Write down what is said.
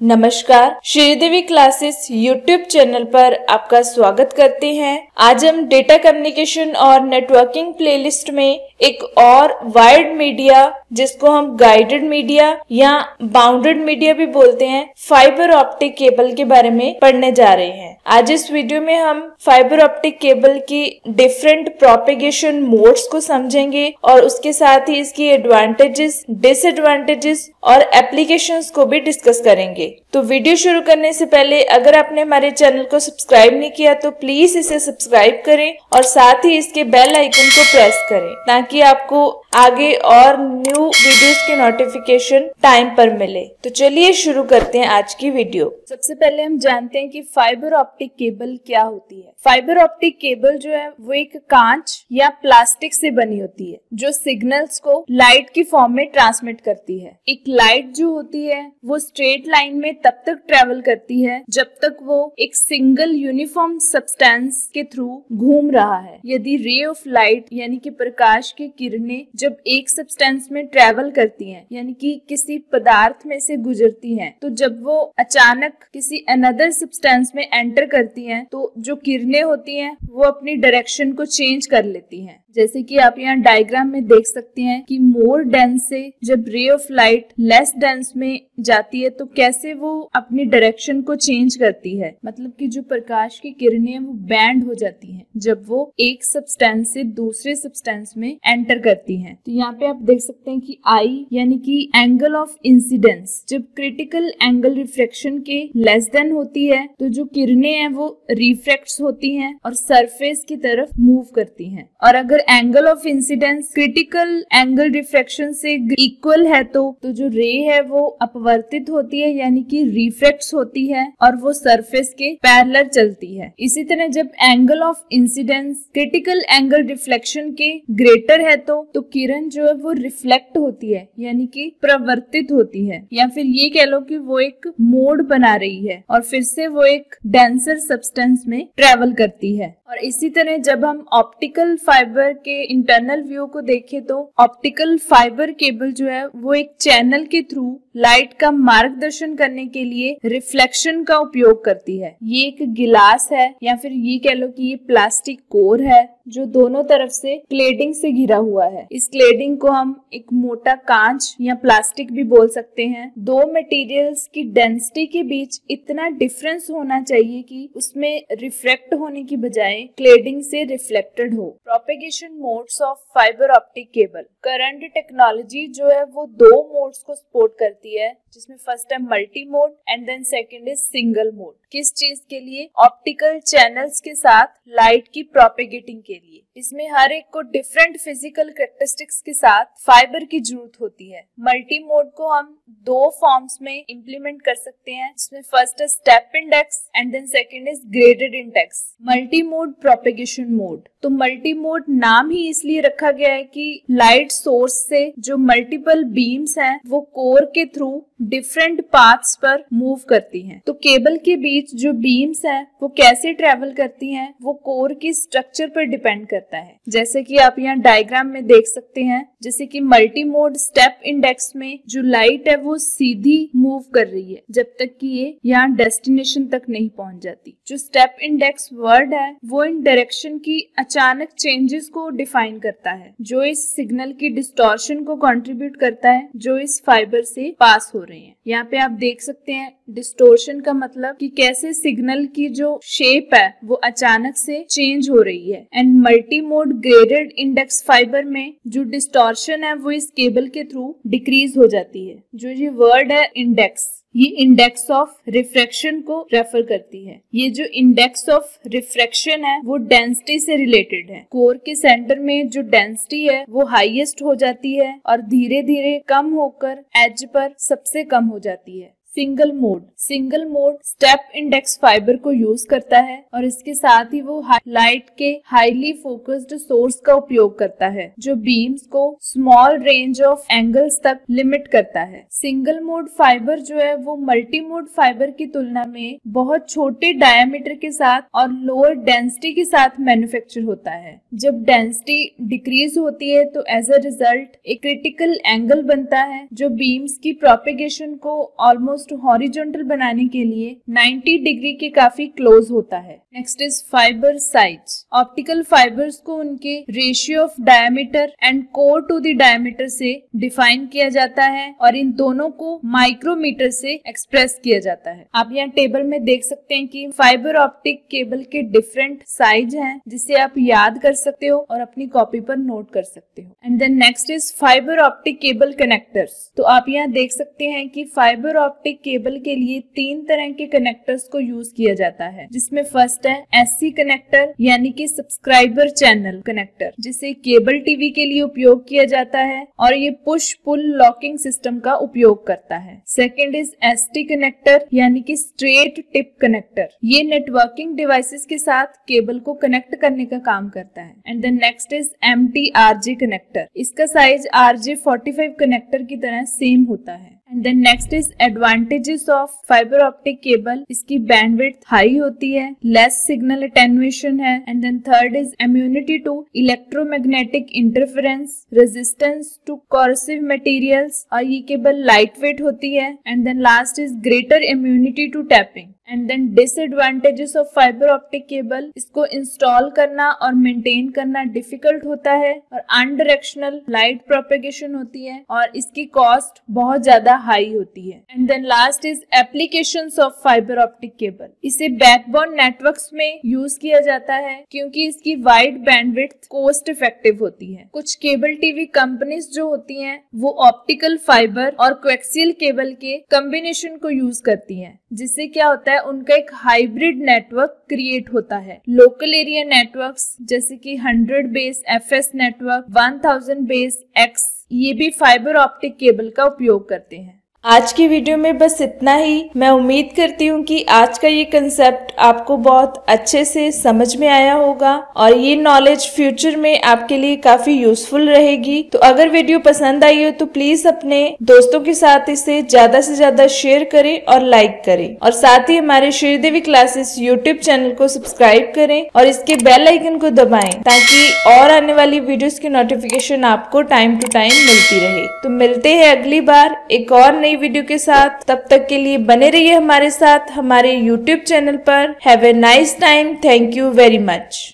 नमस्कार, Sridevi classes YouTube channel पर आपका स्वागत करते हैं। आज हम डेटा कम्युनिकेशन और नेटवर्किंग प्लेलिस्ट में एक और वायर्ड मीडिया, जिसको हम गाइडेड मीडिया या बाउंडेड मीडिया भी बोलते हैं, फाइबर ऑप्टिक केबल के बारे में पढ़ने जा रहे हैं। आज इस वीडियो में हम फाइबर ऑप्टिक केबल की डिफरेंट प्रोपेगेशन मोड्स को समझेंगे और उसके साथ ही इसकी एडवांटेजेस, डिसएडवांटेजेस और एप्लीकेशंस को भी डिस्कस करेंगे। तो वीडियो शुरू करने से पहले अगर आपने हमारे चैनल को सब्सक्राइब नहीं किया तो प्लीज इसे सब्सक्राइब करें और साथ ही इसके बेल आइकन को प्रेस करें ताकि आपको आगे और न्यू वीडियोस के नोटिफिकेशन टाइम पर मिले। तो चलिए शुरू करते हैं आज की वीडियो। सबसे पहले हम जानते हैं कि फाइबर ऑप्टिक केबल क्या होती है। फाइबर ऑप्टिक केबल जो है वो एक कांच या प्लास्टिक से बनी होती है जो सिग्नल्स को लाइट की फॉर्म में ट्रांसमिट करती है। एक लाइट जो होती है वो स्ट्रेट लाइन में तब तक ट्रेवल करती है जब तक वो एक सिंगल यूनिफॉर्म सब्सटेंस के थ्रू घूम रहा है। यदि रे ऑफ लाइट यानी कि प्रकाश की किरणें जब एक सब्सटेंस में ट्रेवल करती हैं, यानी कि किसी पदार्थ में से गुजरती हैं, तो जब वो अचानक किसी अनदर सब्सटेंस में एंटर करती हैं तो जो किरणें होती हैं वो अपनी डायरेक्शन को चेंज कर लेती हैं। जैसे कि आप यहाँ डायग्राम में देख सकते हैं कि मोर डेंस से जब ray of light less dense में जाती है तो कैसे वो अपनी डायरेक्शन को चेंज करती है। मतलब कि जो प्रकाश की किरणें हैं वो बैंड हो जाती हैं जब वो एक सब्सटेंस से दूसरे सब्सटेंस में एंटर करती हैं। तो यहाँ पे आप देख सकते हैं कि आई यानी कि एंगल ऑफ इंसिडेंस जब क्रिटिकल एंगल रिफ्रैक्शन के लेस देन होती है तो जो किरणें हैं वो रिफ्रैक्ट होती हैं और सरफेस की तरफ मूव करती हैं। और अगर angle of incidence critical angle refraction से इक्वल है तो जो रे है वो अपवर्तित होती है यानी कि रिफ्रैक्ट होती है और वो सरफेस के पैरेलल चलती है। इसी तरह जब angle of incidence critical angle reflection के ग्रेटर है तो किरण जो है वो रिफ्लेक्ट होती है यानी कि प्रवर्तित होती है, या फिर ये कह लो कि वो एक मोड बना रही है और फिर से वो एक डेंसर सब्सटेंस में ट्रेवल करती है। और इसी तरह जब हम ऑप्टिकल फाइबर के इंटरनल व्यू को देखें तो ऑप्टिकल फाइबर केबल जो है वो एक चैनल के थ्रू लाइट का मार्गदर्शन करने के लिए रिफ्लेक्शन का उपयोग करती है। ये एक गिलास है या फिर ये कह लो कि ये प्लास्टिक कोर है जो दोनों तरफ से क्लेडिंग से घिरा हुआ है। इस क्लेडिंग को हम एक मोटा कांच या प्लास्टिक भी बोल सकते हैं। दो मटेरियल्स की डेंसिटी के बीच इतना डिफरेंस होना चाहिए कि उसमें रिफ्रैक्ट होने की बजाय क्लेडिंग से रिफ्लेक्टेड हो। Propagation modes of fibre optic cable. Current technology जो है वो दो मोड्स को सपोर्ट करती है, जिसमें फर्स्ट है multi mode and then second is single mode. किस चीज के लिए? ऑप्टिकल चैनल्स के साथ लाइट की प्रोपेगेटिंग के लिए। इसमें हर एक को डिफरेंट फिजिकल कैरेक्टरिस्टिक्स के साथ फाइबर की जरूरत होती है। मल्टी मोड को हम दो फॉर्म्स में इंप्लीमेंट कर सकते हैं, जिसमें फर्स्ट है step index and then second is graded index. Multi mode propagation mode. तो मल्टी मोड नाम ही इसलिए रखा गया है कि लाइट सोर्स से जो मल्टीपल बीम्स हैं वो कोर के थ्रू डिफरेंट पाथ्स पर मूव करती हैं। तो केबल के बीच जो बीम्स हैं वो कैसे ट्रेवल करती हैं वो कोर की स्ट्रक्चर पर डिपेंड करता है। जैसे कि आप यहाँ डायग्राम में देख सकते हैं, जैसे कि मल्टी मोड स्टेप इंडेक्स में जो लाइट है वो सीधी मूव कर रही है जब तक कि ये यहाँ डेस्टिनेशन तक नहीं पहुंच जाती। जो स्टेप इंडेक्स वर्ड है वो इन डायरेक्शन की अचानक चेंजेस को डिफाइन करता है जो इस सिग्नल की डिस्टॉर्शन को कंट्रीब्यूट करता है जो इस फाइबर से पास हो रहे हैं। यहाँ पे आप देख सकते हैं डिस्टॉर्शन का मतलब कि कैसे सिग्नल की जो शेप है वो अचानक से चेंज हो रही है। And multi mode graded index fibre में जो डिस्टॉर्शन है वो इस केबल के थ्रू डिक्रीज हो जाती है। जो ये वर्ड है इंडेक्स, ये इंडेक्स ऑफ रिफ्रैक्शन को रेफर करती है। ये जो इंडेक्स ऑफ रिफ्रैक्शन है वो डेंसिटी से रिलेटेड है। कोर के सेंटर में जो डेंसिटी है वो हाईएस्ट हो जाती है और धीरे धीरे कम होकर एज पर सबसे कम हो जाती है। Single mode step index fibre को यूज करता है और इसके साथ ही वो लाइट के हाईली फोकस्ड सोर्स का उपयोग करता है जो बीम्स को स्मॉल रेंज ऑफ एंगल्स तक लिमिट करता है। सिंगल मोड फाइबर जो है वो मल्टी मोड फाइबर की तुलना में बहुत छोटे डायमीटर के साथ और लोअर डेंसिटी के साथ मैन्युफैक्चर होता है। जब डेंसिटी डिक्रीज होती है तो एज अ रिजल्ट एक क्रिटिकल एंगल बनता है जो बीम्स की प्रोपेगेशन को ऑलमोस्ट ऑलमोस्ट हॉरिजॉन्टल बनाने के लिए 90 डिग्री के काफी क्लोज होता है। Next is fibre size. Optical fibres को उनके ratio of diameter and core to the diameter से डिफाइन किया जाता है और इन दोनों को माइक्रोमीटर से एक्सप्रेस किया जाता है। आप यहाँ टेबल में देख सकते हैं कि फाइबर ऑप्टिक केबल के डिफरेंट साइज हैं जिसे आप याद कर सकते हो और अपनी कॉपी पर नोट कर सकते हो। And then next is fibre optic cable connectors. तो आप यहाँ देख सकते हैं कि फाइबर ऑप्टिक केबल के लिए 3 तरह के कनेक्टर्स को यूज किया जाता है, जिसमें फर्स्ट है एससी कनेक्टर यानी कि सब्सक्राइबर चैनल कनेक्टर, जिसे केबल टीवी के लिए उपयोग किया जाता है और ये पुश पुल लॉकिंग सिस्टम का उपयोग करता है। सेकेंड इज एसटी कनेक्टर यानी कि स्ट्रेट टिप कनेक्टर। ये नेटवर्किंग डिवाइसेस के साथ केबल को कनेक्ट करने का काम करता है। And then next is MTRJ connector. इसका साइज RJ45 कनेक्टर की तरह सेम होता है। And then next is advantages of fibre optic cable. इसकी बैंडविड्थ हाई होती है, लेस सिग्नल अटेन्युएशन है। And then third is immunity to electromagnetic interference, resistance to corrosive materials, और ये केबल लाइट वेट होती है। And then last is greater immunity to tapping. And then disadvantages of fibre optic cable, इसको install करना और maintain करना difficult होता है और अनडायरेक्शनल लाइट प्रोपेगेशन होती है और इसकी कॉस्ट बहुत ज्यादा हाई होती है। And then last is applications of fibre optic cable. इसे बैकबोन नेटवर्क्स में यूज किया जाता है क्योंकि इसकी वाइड बैंडविड्थ कॉस्ट इफेक्टिव होती है। कुछ केबल टीवी कंपनीज जो होती हैं वो ऑप्टिकल फाइबर और कोएक्सियल केबल के कॉम्बिनेशन को यूज करती हैं, जिससे क्या होता है उनका एक हाइब्रिड नेटवर्क क्रिएट होता है। लोकल एरिया नेटवर्क्स जैसे कि 100 base FS network, 1000 base X, ये भी फाइबर ऑप्टिक केबल का उपयोग करते हैं। आज की वीडियो में बस इतना ही। मैं उम्मीद करती हूँ कि आज का ये कंसेप्ट आपको बहुत अच्छे से समझ में आया होगा और ये नॉलेज फ्यूचर में आपके लिए काफी यूजफुल रहेगी। तो अगर वीडियो पसंद आई हो तो प्लीज अपने दोस्तों के साथ इसे ज्यादा से ज्यादा शेयर करें और लाइक करें, और साथ ही हमारे श्रीदेवी क्लासेस यूट्यूब चैनल को सब्सक्राइब करें और इसके बेल आइकन को दबाएं ताकि और आने वाली वीडियोस की नोटिफिकेशन आपको टाइम टू टाइम मिलती रहे। तो मिलते हैं अगली बार एक और नई वीडियो के साथ। तब तक के लिए बने रहिए हमारे साथ हमारे YouTube चैनल पर। Have a nice time. Thank you very much.